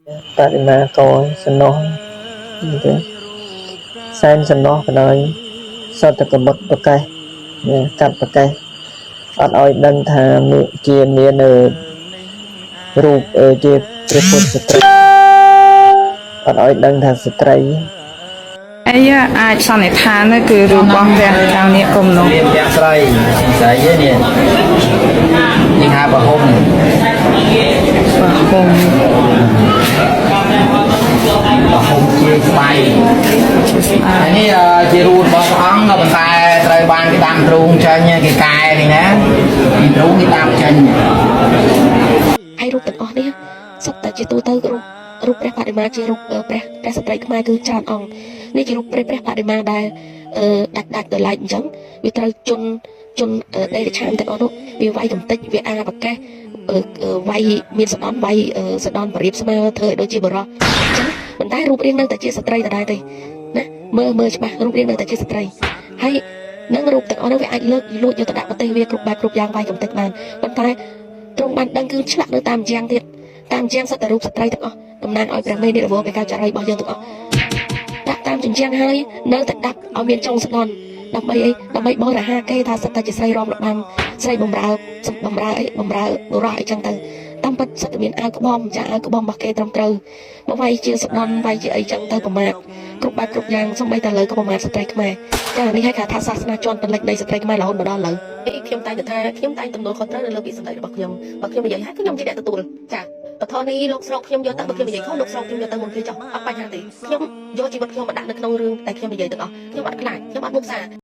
បរិមាកយសំណោះទេសែនសំណោះក៏ដោយសតកបុតប្រកេះកាត់ប្រកេះអត់ឲ្យដឹងថាជាមានរូបជាព្រះពុទ្ធស្ត្រីអត់ឲ្យដឹងថាស្ត្រីអាយអាចសន្និដ្ឋានគឺរបស់ព្រះចៅនាគមនោះមានទាំងស្រីស្រីនេះយើងហៅប្រហុំជាស្បៃនេះជារូបរបស់ព្រះអង្គក៏ប៉ុន្តែត្រូវបានគេតាមទ្រូងចេញគេកែនេះណាពីទ្រូងគេតាមចេញហើយរូបទាំងអស់នេះសុទ្ធតែជាទូទៅរូបព្រះបដិមាជារូបព្រះស្ត្រីខ្មែរគឺច្រើនអង្គនេះជារូបព្រះបដិមាដែលដាច់ដល់ឡែកអញ្ចឹងវាត្រូវជន់ដេរឆាមទាំងអស់នោះវាវាយកំតិចវាអាប្រកេះវាយមានសដន់វាយសដន់បរិបស្មើធ្វើឲ្យដូចជាបរោះអញ្ចឹងប៉ុន្តែរូបរាងនៅតែជាស្ត្រីដដែលទេណាមើលច្បាស់រូបរាងនៅតែជាស្ត្រីហើយនឹងរូបទាំងអស់នោះវាអាចលើកលួចយកទៅដាក់ប្រទេសវាគ្រប់បែបគ្រប់យ៉ាងវាយកំតិចបានប៉ុន្តែទ្រង់បានដឹងគឺឆ្លាក់នៅតាមជាងទៀតតាមជាងសត្វតែរូបស្ត្រីទាំងអស់តំណាងឲ្យព្រះមេនិរវោបេកោចរិយរបស់យើងទាំងអស់ដាក់តាមជញ្ជាំងហើយនៅតែដាក់ឲ្យមានចុងស្ដន់ដើម្បីអីដើម្បីបរិហាគេថាសិតតែជាស្រីរំលបាំស្រីបំរើបុរសអីចឹងទៅតាមពិតសិតតែមានអាវក្បំចាអាវក្បំរបស់គេត្រឹមត្រូវមកវាយជាស្ដន់វាយជាអីចឹងទៅប្រមាថគ្រប់បែបគ្រប់យ៉ាងសូម្បីតែលើក៏ប្រមាថស្ត្រីខ្មែរចានេះហៅថាសាសនាជន់ពលិចនៃស្ត្រីខ្មែររហូតមកដល់ឥឡូវខ្ញុំតែងថាខ្ញុំតែងទំនួលខុសត្រូវនៅលើពាក្យសម្ដីរបស់ខ្ញុំបើខ្ញុំនិយាយហើយខ្ញុំជាអ្នកទទួលចាបទនេះលោកស្រុកខ្ញុំយកទៅបើខ្ញុំនិយាយខុសលោកស្រុកខ្ញុំយកទៅមុនគេចុះអត់បញ្ហាទេខ្ញុំយកជីវិតខ្ញុំមកដាក់នៅក្នុងរឿងតែខ្ញុំនិយាយទាំងអស់ខ្ញុំអត់ខ្លាចខ្ញុំអត់មុខសា